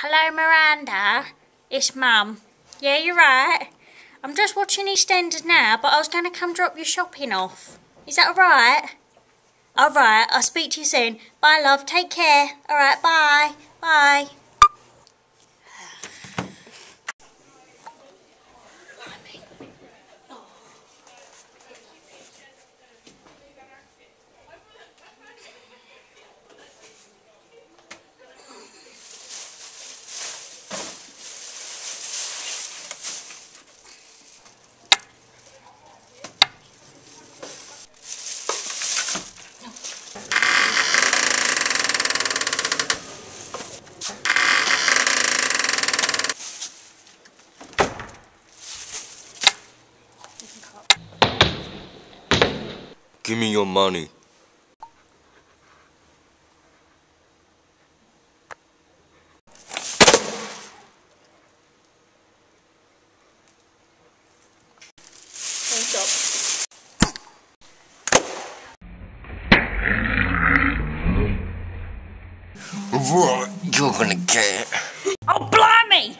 Hello, Miranda. It's Mum. Yeah, you're right. I'm just watching EastEnders now, but I was going to come drop your shopping off. Is that alright? Alright, I'll speak to you soon. Bye, love. Take care. Alright, bye. Bye. Give me your money. Right, you're gonna get it. Oh, blimey!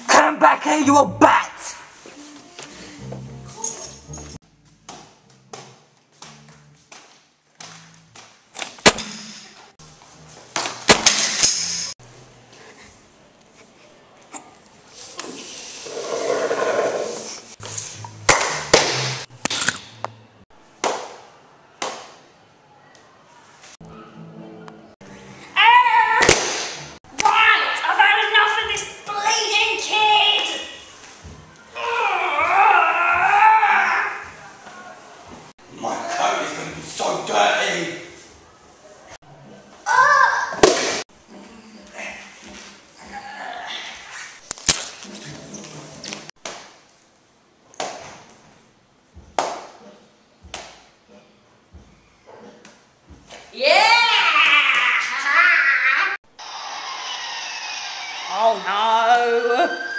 Come back here, you old bat! So dirty! Yeah! Oh no!